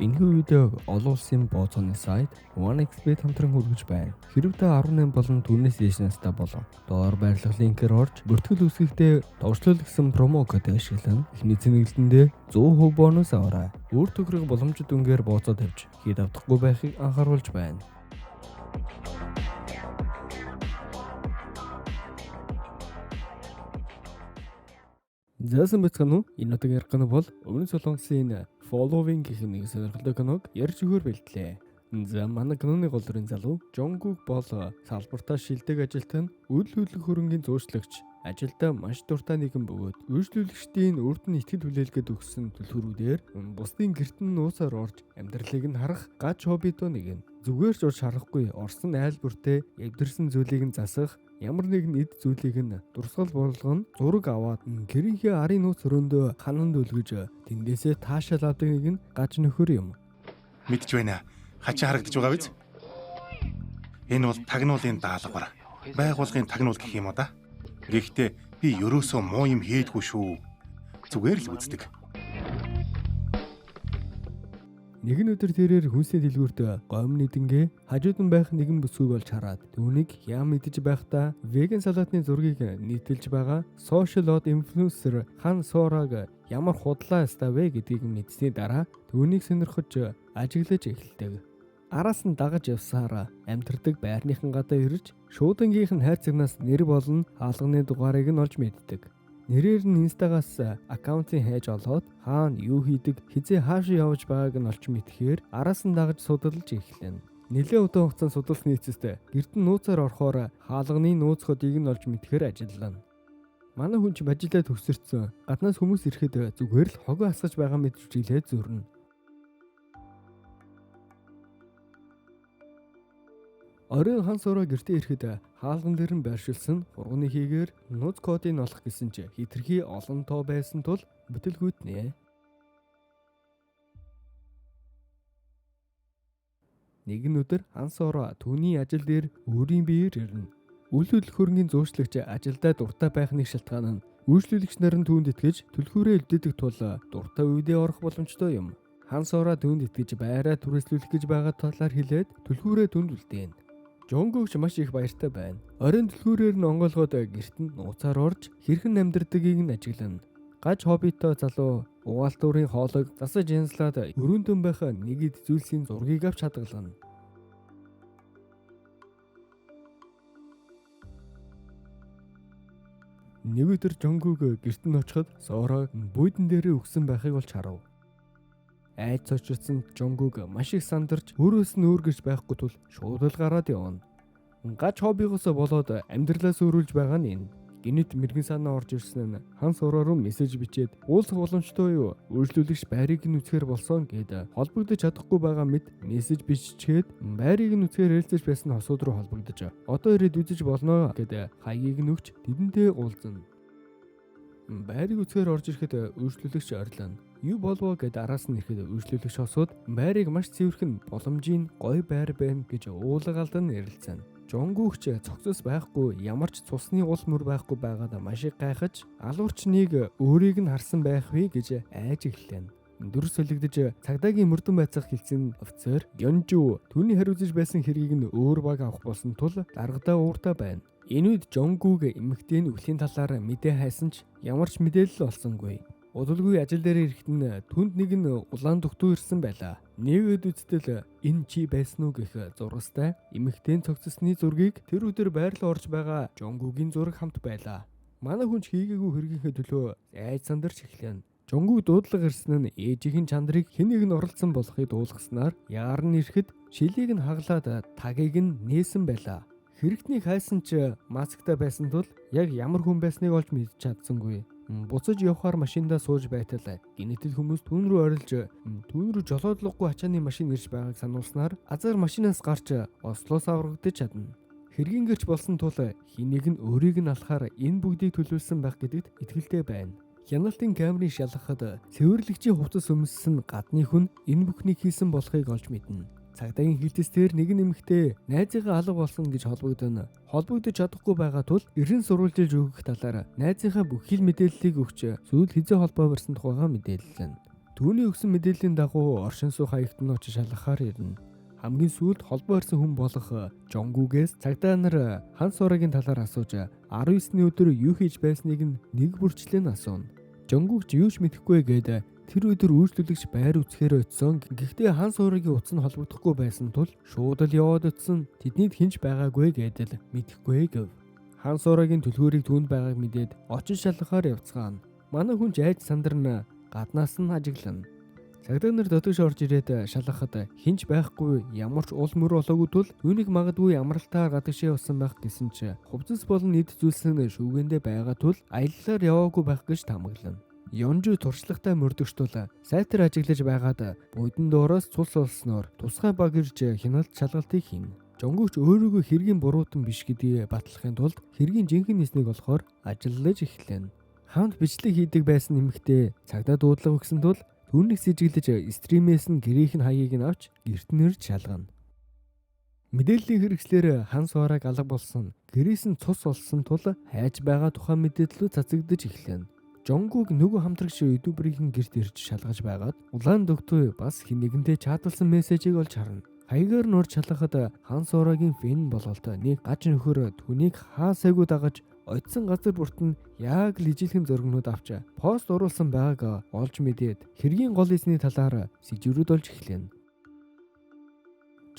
Энэхүү видеог олон улсын бооцооны сайт OneXBet хамтран хүргэж байна. Хэрэв та 18 болон түүнээс дээш настай болов доор байрлах линкээр орж бүртгэл үүсгэхдээ товчлол гэсэн промо код ашиглан эхний цэнэглэлтэндээ 100% бонус аваарай. Өөр төгрөг боломжит үнгээр бооцоо тавьж хэд авдахгүй байхыг анхааруулж байна. Зэсэн бацхан уу? Энэ удаагийн ярих бол Өмнөд Солонгосын Following гэх нэг сонирхолтой киног ярьж өгөр бэлтлээ. За манай киноны гол дүрийн залуу Жонгук бол салбартаа шилдэг ажилтан үйл хөдлөх хөрөнгийн зуучлагч ажилдаа маш дуртай нэгэн бөгөөд үйлчлүүлэгчдийн урд нь итгэл хүлээлгээд өгсөн түлхүүрүүдээр бусдын гэртэн нуусаар орж амьдралыг нь харах гач хоббитоо нэг нь. Зүгээр ч урьж харахгүй орсон айлбартай эвдэрсэн зүйлийг нь засах ямар нэгэн эд зүйлийг нь дурсгал болгон зураг аваад гэрийнхээ арын нууц өрөөндөө хананд үлгэж тэндээсээ таашаал авдаг нэг нь гач нөхөр юм. Мэдж байна. Хачаа харагдаж байгаа биз? Энэ бол тагнуулын даалгавар. Байгуулгын тагнуул гэх юм уу да? Гэхдээ би ерөөсөө муу юм хийдгүй шүү. Зүгээр л үздэг. Нэгэн өдөр тэрээр хүнсний дэлгүүрт гомн нэгэнгээ хажууд нь байх нэгэн бүсгүй болж хараад түүнийг ям идэж байхдаа веган салаатны зургийг нийтэлж байгаа social od influencer Хан Сораг ямар худлаа ястаа вэ гэдгийг мэдсэний дараа түүнийг сонирхож ажиглаж эхэлдэг. Араас нь дагаж явсаар амьдардаг байрныхан гадаа ирж шуудангийнх нь хайрцагнаас нэр болон хаалганы дугаарыг нь олж мэддэг. Нэрээр нь инстагаас аккаунтын хайж олоод хаана юу хийдэг, хизээ хаашаа явж байгааг нь олж мэдхээр араас нь дагаж судалж эхэлнэ. Нэлээд удаан хугацаанд судалсны эцэст гэртэн нууцаар орохоор хаалганы нууц кодыг нь олж мэдхээр ажиллана. Манай хүн ч ажилдаа төгсөрцөн. Гаднаас хүмүүс ирэхэд зүгээр л хогоо асгаж байгаа мэт жүжиглээд зүрнэ. Оройн Хан Сороо гэртээ ирэхэд хаалган дээр нь байршилсан хурганы хийгээр нууц кодыг олох гэсэн ч хитрхи олон тоо байсан тул бүтэлгүйтнэ. Нэгэн өдөр Хан Сороо түүний ажил дээр өөрийн биеэр ирнэ. Үйл хөдлөх хөрөнгийн зуучлагч ажилдаа дуртай байхны шалтгаан нь үйлчлүүлэгч нарын түүнд итгэж түлхүүрээ элдээдэг тул дуртай үедээ орох боломжтой юм. Хан Сороо түүнд итгэж байраа түрээслүүлэх гэж байгаа талаар хэлээд түлхүүрээ түнд үлдээн. Жонгук маш их баяртай байна. Оройн түлхүүрээр нь онгойлгоод гэрт нь нууцаар орж хэрхэн амьдардгийг нь ажиглана. Гаж хоббитоо залуу угаалтуурын хоолойг засаж янзлаад өрөөндөн байх нэг эд зүйлсийн зургийг авч хадгална. Нэг өдөр Жонгук гэрт нь очиход Сорог буудан дээрээ өгсөн байхыг олж харав. Айд цочрсон Жонгук маш их сандарч өөрөөс нь өөр гэж байхгүй тул шууд л гараад явна. Гач хоббигоос болоод амьдралаас өөрүүлж байгаа нь энэ. Гинэт мэрэгэн санаа орж ирсэн нь Хан Сороо руу мессеж бичээд уулзах боломжтой юу? Үйлчлүүлэгч байрыг нь үсгээр болсон гэд холбогдож чадахгүй байгаа мэт мессеж биччихэд байрыг нь үсгээр хэлцэж байсан хосууд руу холбогдож одоо ирээд үзэж болно гэд хаягийг нь өгч тэдэнтэй уулзна. Байрыг үсгээр орж ирэхэд үйлчлүүлэгч ойрлоо. Юу болов гэд араас нь ирэхэд үйлчлүүлэгч хосууд байрыг маш цэвэрхэн боломжийн гой байр байна гэж уулгалдан ярилцсан. Жонгук ч цогцос байхгүй ямар ч цусны ул мөр байхгүй байгаад маш их гайхаж алуурчныг өөрийг нь харсан байх вэ гэж айж эхэллээ. Дүр солигдож цагдаагийн мөрдөн байцаах хэлсэн офицер Гёнжу түүний хариуцж байсан хэргийг нь өөр баг авах болсон тул даргадаа ууртаа байна. Энэ үед Жонгук эмэгтэйн өвлийн талаар мэдээ хайсан ч ямар ч мэдээлэл олсонгүй. Удалгүй ажил дээр ирэхэд нь түнд нэг нь улаан дутуу ирсэн байлаа. Нэгэд үздэл энэ чи байсан уу гэх зургастай эмэгтэйн цогцсны зургийг тэр өдөр байрлал орж байгаа Жонгугийн зураг хамт байлаа. Манай хүн ч хийгээгүй хэргийнхээ төлөө айж сандарч эхлэв. Жонгук дуудлага ирсэн нь ээжийн чандрыг хэн нэг нь оролцсон болохыг дуулгаснаар яар нь ирэхэд шилийг нь хаглаад тагийг нь нээсэн байлаа. Хэрэгтнийг хайсан ч масктай байсан тул яг ямар хүн байсныг олж мэдж чадсангүй. Буцаж явхаар машиндаа сууж байтал гинэтэл хүмүүс түүн рүү орилж түүн рүү жолоодлогогүй ачааны машин ирж байгааг сануулснаар азар машинаас гарч ослоос аврагдаж чадна. Хэргийн гэрч болсон тул хэнийг нь өөрийг нь алхахаар энэ бүгдийг төлөвлөсөн байх гэдэгт итгэлтэй байна. Хяналтын камерын шалгахад цэвэрлэгчийн хувцас өмссөн гадны хүн энэ бүхнийг хийсэн болохыг олж мэднэ. Цагдаагийн хилтэстээр нэг нэмэгтэй найзынхаа алга болсон гэж холбогдно. Холбогдож чадахгүй байгаа тул эрен сурвалжилж өгөх талаар найзынхаа бүх хил мэдээллийг өгч сүүл хизээ холбоо барьсан тухайга мэдээллэн. Түүний өгсөн мэдээллийн дагуу оршин суух хаягт нь очиж шалгахаар ирнэ. Хамгийн сүүлд холбоо ирсэн хүн болох Жонгугээс цагдаа нар Хан Сорогийн талаар асууж 19-ний өдөр юу хийж байсныг нэг бүрчлэн асууна. Жонгуг ч юу ч мэдэхгүй гээд тэр өдөр үйлчлүүлэгч байр үсгээр очисон. Гэхдээ Хан Сорогийн утас нь холбогдохгүй байсан тул шууд л яваад утсан. Тэднийд хинч байгаагүй гэдэл мэдэхгүй гэв. Хан Сорогийн түлхүүрийг түүнд байгааг мэдээд очиж шалгахаар явцгаана. Манай хүн ч айж сандарна гаднаас нь ажиглана. Цагдаа нар дотоош орж ирээд шалгахад хинч байхгүй, ямар ч уул мөр олоогүй тул түүнийг магадгүй амралтаар гадагшаа явсан байх гэсэн чи хувцас болон эд зүйлсэн шүүгэндээ байгаа тул аяллаар яваагүй байх гэж тамаглана. Ёнжу туршлагатай мөрдөгч тул сайтар ажиглаж байгаад будин доороос цус олсноор тусгай баг ирж хяналт шалгалтыг хийнэ. Жонгугч өөрийгөө хэргийн буруутан биш гэдгийг батлахын тулд хэргийн жинхэнэ эснийг болохоор ажиллаж эхлэв. Хамт бичлэг хийдэг байсан нэмэгтэй цагдаа дуудлага өгсөн тул түүнийг сэжиглэж стримээс нь гэрийнх нь хаягийг нь авч гэрт нэрж шалгана. Мэдээллийн хэрэгслээр Хан Сороог алга болсон, гэрээс нь цус олсон тул хайж байгаа тухайн мэдээллүүд цацагдж эхлэв. Жонгуг нөгөө хамтрагч ютуберийн гэрт ирж шалгаж байгаад улаан дөгтөй бас хинэгэнтэй чаталсан мессежийг олж харна. Хаягаар нь урд шалгахад Хан Сорогийн фэн бололт нэг гаж нөхөр түүнийг хаасайгүй дагаж ойтсон газар бүрт нь яг л ижилхэн зургнууд авч пост оруулсан байгааг олж мэдээд хэргийн гол эсний талаар сэжвэрүүд олж эхлэв.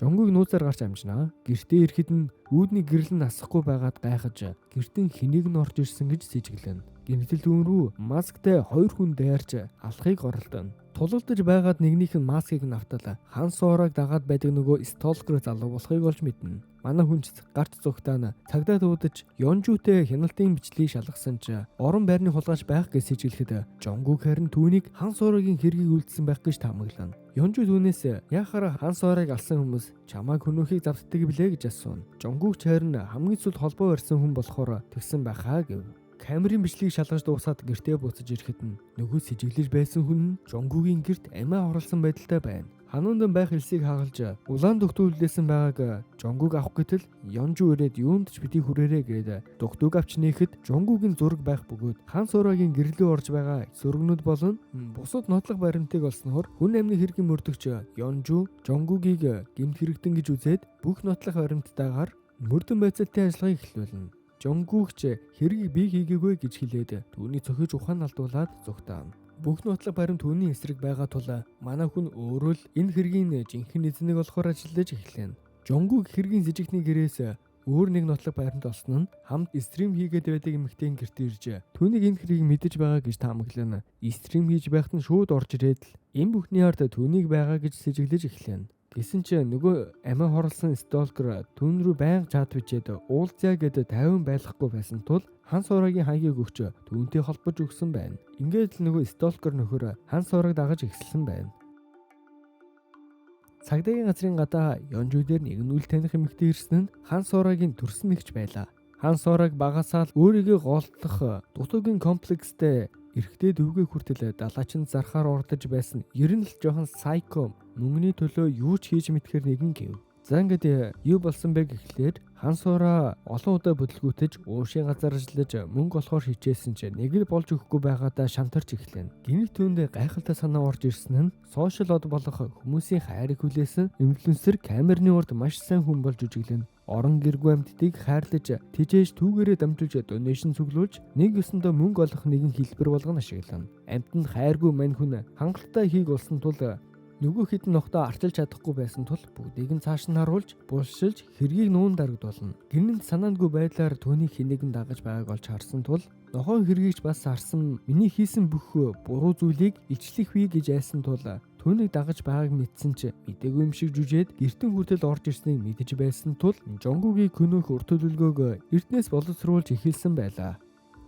Жонгуг нууцаар гарч амжнаа. Гэртээ ирэхэд нь үүдний гэрэл нь асахгүй байгаад гайхаж гэртэн хэнийг нь орж ирсэн гэж сэжиглэв. Гэнэтэл түүн рүү масктай 2 хүн дайрч алхахыг оролдоно. Тулалдаж байгаад нэгнийх нь маскыг нь автал Хан Сороог дагаад байдаг нөгөө сталкер залуу болохыг олж мэднэ. Манай хүнч гарт зүгтаана цагдаа дуудаж Ёнжутэй хяналтын бичлэгийг шалгасан ч орон байрны хулгайч байх гэж сэжиглэхэд Жонгуг харин түүнийг Хан Сорогийн хэргийг үлдсэн байх гэж таамаглана. Ёнжу түүнээс яхаар Хан Сороог алсан хүмүүс чамайг хөнөөхийг завддаг билээ гэж асууна. Жонгуг харин хамгийн сүүлд холбоо барьсан хүн болохоор тэгсэн байхаа гэв. Камерын бичлэгийг шалгаж дуусаад гэртээ буцаж ирэхэд нь нөгөө сэжиглэж байсан хүн нь Жонгугийн гэрт амиа оруулсан байдалтай байна. Хануундан байх элсийг хагалж улаан дөхтүүлдээсэн байгааг Жонгуг авах гэтэл Ёнжу ирээд юунд ч бити хүрээрээ гээд дөхтөг авч нээхэд Жонгугийн зураг байх бөгөөд Хан Сорогийн гэрлөө орж байгаа зургнууд болон бусад нотлох баримтыг олсноор хүн амны хэргийн мөрдөгч Ёнжу Жонгугийг гэмт хэрэгтэн гэж үзээд бүх нотлох баримттайгаар мөрдөн байцаалтын ажиллагааг эхлүүлнэ. Жонгугч хэргийг би хийгээгүй гэж хэлээд түүний цохиж ухаан алдуулаад зүгтаана. Бүх нотлох баримт түүний эсрэг байгаа тул манай хүн өөрөө л энэ хэргийн жинхэнэ эзнийг болохоор ажиллаж эхлэв. Жонгуг хэргийн сэжигтний гэрээс өөр нэг нотлох баримт олсон нь хамт стрим хийгээд байдаг эмэгтэйн гэрт ирж түүнийг энэ хэргийг мэдэж байгаа гэж таамаглана. Стрим хийж байхад нь шууд орж ирээд л энэ бүхний ард түүнийг байгаа гэж сэжиглэж эхлэв. Гэсэн ч нөгөө амиа хорлсон сталкер түүн рүү байнга чат бичээд уулзъя гэдэг 50 байлгахгүй байсан тул Хан Сорогийн хаягийг өгч түүнтэй холбож өгсөн байна. Ингээд л нөгөө сталкер нөхөр Хан Сороог дагаж эхэлсэн байна. Цагдаагийн газрын гадаа Ёнжу дээр нэгэн үл таних эмэгтэй ирсэн нь Хан Сорогийн төрсөн нэгч байлаа. Хан Сороог багасаа л өөрийгөө голдлох дутуугийн комплекстэй эрэгтэй дөвгөө хүртэл далаачин зархаар урдаж байсан. Ер нь л жоохон сайко мөнгөний төлөө юу ч хийж мэдхээр нэгэн гэв. За ингээд юу болсон бэ гэхлээр Хан Сороо олон удаа бүтлгүүтэж уушийн газар ажиллаж мөнгө олохоор хичээсэн ч нэг л болж өгөхгүй байгаадаа шантарч эхлэв. Гэнэт түүнд гайхалтай санаа орж ирсэн нь сошиал од болох хүмүүсийн хайрыг хүлээсэн инфлюенсер камерны урд маш сайн хүн болж үжиглэн орон гэргүй амьтдыг хайрлаж тижээж түүгээрээ дамжуулж донешн цуглуулж нэг ёсондоо мөнгө олох нэгэн хэлбэр болгон ашиглана. Амьтанд хайргүй мань хүн хангалттай хийг олсон тул нөгөө хитэн нохтой арчилж чадахгүй байсан тул бүгдийг нь цааш нь харуулж булшилж хэргийг нүүн дарагдуулна. Гинэнд санаандгүй байдлаар түүнийг хинэгэн дагаж байгааг олж харсан тул нохойн хэргийгч бас харсан миний хийсэн бүх буруу зүйлийг илчлэх вий гэж айсан тул түүнийг дагаж байгааг мэдсэн ч мэдээгүй юм шиг жүжээд гертэн хүртэл орж ирснийг мэдэж байсан тул Жонгугийн көнөөх урт төлөвлөгөөг эртнээс боловсруулж эхэлсэн байлаа.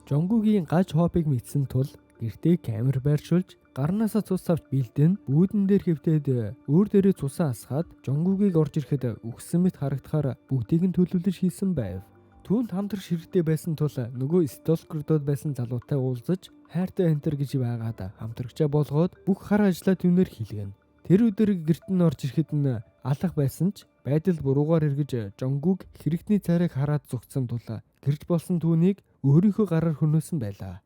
Жонгугийн гаж хопыг мэдсэн тул гэртээ камер байршуулж гарнаасаа цус авч бэлдэн бүүдэн дээр хэвтээд өөр дээрээ цусаа асгаад Жонгугийг орж ирэхэд үхсэн мэт харагдахаар бүгдийг нь төлөвлөж хийсэн байв. Түүнд хамтрагч хэрэгтэй байсан тул нөгөө сталкердод байсан залуутай уулзаж хайртай энтер гэж байгаад хамтрагчаа болгоод бүх хар ажлаа түүнээр хийлгэнэ. Тэр өдөр гэрт нь орж ирэхэд нь алах байсан ч байдал буруугаар эргэж Жонгуг хэрэгтний царайг хараад зүгтсэн тул гэрж болсон түүнийг өөрийнхөө гараар хөнөөсөн байлаа.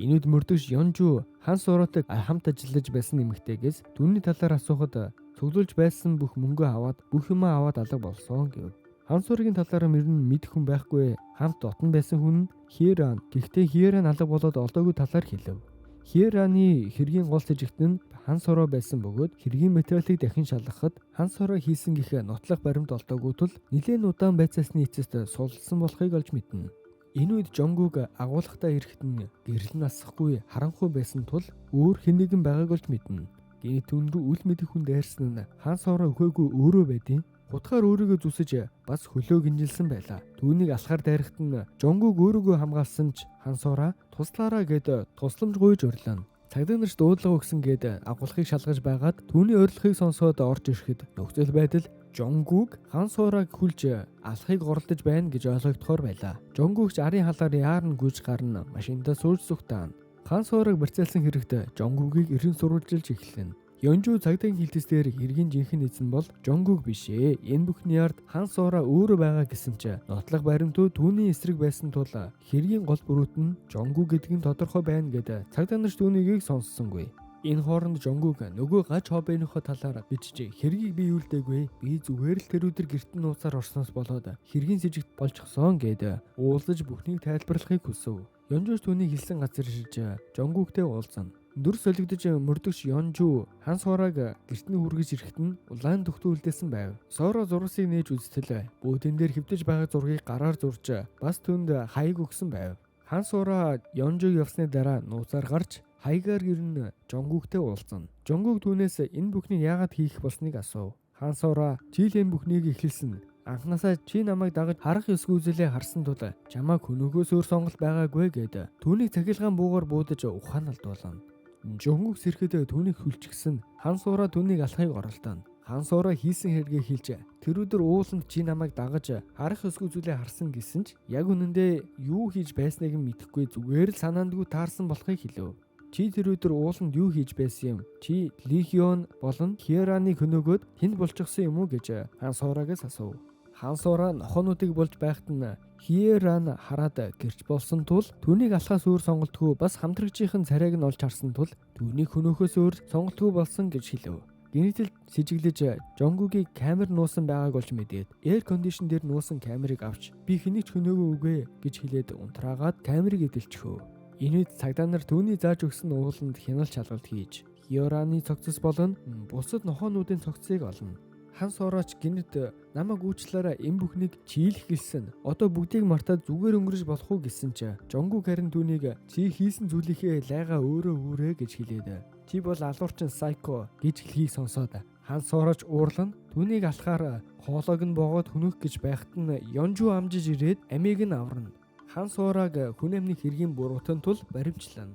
Энүүд мөрдөгч Ёнжу хан сураатай хамт ажиллаж байсан эмэгтэйгээс түүний талаар асуухад цуглуулж байсан бүх мөнгөө аваад бүх юмаа аваад алга болсон гэв. Хан сургийн талаар мөрн мэдэх хүн байхгүй. Хамт дотн байсан хүн нь Хиран. Гэхдээ Хиран алга болоод олдоогүй талаар хэлв. Хираны хэргийн гол сэжигт нь хан сураа байсан бөгөөд хэргийн материалыг дахин шалгахад хан сураа хийсэн гэх нотлох баримт олдоогүй тул нэлээд удаан байцаасны эцэст суллсан болохыг олж мэднэ. Энэ үед Жонгуг агуулгатай ирэхэд нь гэрэл нь асахгүй харанхуй байсан тул өөр хэн нэгэн байгааг олж мэднэ. Гэнэ түн рүү үл мэдэх хүн дайрсан нь хан сураа өхөөгүй өөрөө байдیں۔ Хутгаар өөрийгөө зүсэж бас хөлөө гинжилсэн байлаа. Түүнийг алхаар дайрахт нь Жонгуг өөрийгөө хамгаалсан ч хан сураа туслаараа гэд тусламж гуйж урлаа. Цагдаа нарт дуудлага өгсөн гэд агуулгыг шалгаж байгаад түүний урилгыг сонсоод орж ирэхэд нөхцөл байдал Жонгуг хан сурааг хүлж алхахыг оролдож байна гэж ойлгогдохоор байлаа. Жонгугч арын халаар яарн гүйж гарна машиндаа сууж зүгтаана. Хан сурааг барьцаалсан хэрэгт Жонгугийг эрен сурвалжилж эхэлнэ. Ёнжу цагдаагийн хилтэс дээр хэргийн жинхэнэ эзэн бол Жонгуг биш ээ. Энэ бүхний ард хан сураа өөрөө байгаа гэсэн ч нотлох баримтууд түүний эсрэг байсан тул хэргийн гол бүрүүт нь Жонгуг гэдэг нь тодорхой байна гэд цагдаа нар түүнийг сонссонгүй. Энэ хооронд Жонгуг нөгөө гач хоббиныхоо талаар бичиж хэргийг би юулдэггүй. Би зүгээр л тэр өдөр гертэн нууцаар орсноос болоод хэргийн сэжигт болчихсон гэд уулзаж бүхнийг тайлбарлахыг хүсв. Ёнжуч түүний хэлсэн газар ирж Жонгугтэй уулзна. Дүр солигдож мөрдөгч Ёнжу хан сурааг гертний хүргэж ирэхэд нь улаан төгтөө үлдээсэн байв. Сороо зурсыг нээж үзтэл бүүдэн дээр хэвдэж байгаа зургийг гараар зурж бас түнд хаяг өгсөн байв. Хан сураа Ёнжуг явсны дараа нууцаар гарч хаягаар гэрн Жонгугтэй уулзна. Жонгуг түүнээс энэ бүхнийг яагаад хийх болсныг асуув. Хан сураа чи л энэ бүхнийг эхэлсэн. Анхнаасаа чи намайг дагаж харах ёсгүй зүйлээ харсан тул чамайг хөнөөхөөс өөр сонголт байгаагүй гэд түүнийг цахилгаан буугаар буудаж ухаан алдуулна. Жонгуг сэрэхэд түүнийг хүлчгсэн хан сураа түүнийг алхахыг оролдоно. Хан сураа хийсэн хэрэгээ хэлж тэр өдөр ууланд чи намайг дагаж харах ёсгүй зүйлээ харсан гэсэн ч яг үнэндээ юу хийж байсныг нь мэдэхгүй зүгээр л санаандгүй таарсан болохыг хэлв. Чи тэр өдөр ууланд юу хийж байсан юм? Чи Лихион болон Хираныг хөнөөгөөд тэнд болчихсон юм уу гэж хан сураагаас асуув. Хан сураа нохоонуудыг болж байхад нь Хиран хараад гэрч болсон тул түүнийг алхаас өөр сонголтгүй бас хамтрагчийн царайг нь олж харсан тул түүнийг хөнөөхөөс өөр сонголтгүй болсон гэж хэлв. Гэнэтэл сэжиглэж Жонгугийн камер нуусан байгааг олж мэдээд эйр кондишн дээр нуусан камерыг авч би хэнийг ч хөнөөгөө үгүй гэж хэлээд унтраагаад камерыг эдэлчихв. Энэ үед цагдаа нар түүний зааж өгсөн ууланд хяналт шалгалт хийж Хиораны цогцос болон бусад нохоонуудын цогцыг олно. Хан сураач гинэд намайг уучлаарай энэ бүхнийг чийлэх гэлсэн. Одоо бүгдийг мартаад зүгээр өнгөрөж болох уу гэсэн чи Жонгуг харин түүнийг чи хийсэн зүйлийнхээ лайгаа өөрөө үүрээ гэж хэлээд чи бол алуурчин сайко гэж хэлхийг сонсоод хан сураач уурлан түүнийг алхаар хоолойг нь богоод хөнөх гэж байхад нь Ёнжу амжиж ирээд амийг нь аварна. Хан сурааг хүн амны хэргийн буруутан тул баримтлана.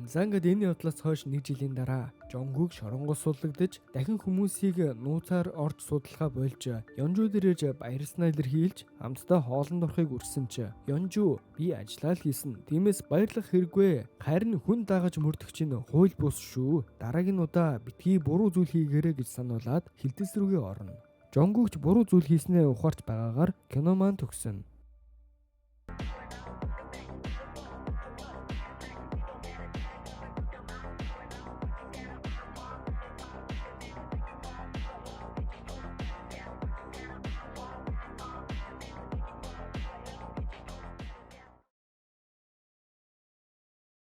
Зангад энэ явдлаас хойш 1 жилийн дараа Жонгуг шоронгоос суллагдаж дахин хүмүүсийг нууцаар орж судалгаа болж Ёнжу дээрэж баярснаа илэрхийлж хамтдаа хоолнд орохыг үрсэн ч Ёнжу би ажиллаа л хийсэн. Тиймээс баярлах хэрэггүй. Харин хүн дагаж мөрдөгч нь хууль бус шүү. Дараагийн удаа битгий буруу зүйл хийгээрэй гэж сануулад хилдэс рүүгээ орно. Жонгугч буруу зүйл хийснээ ухаарч байгаагаар кино маань төгсөнө.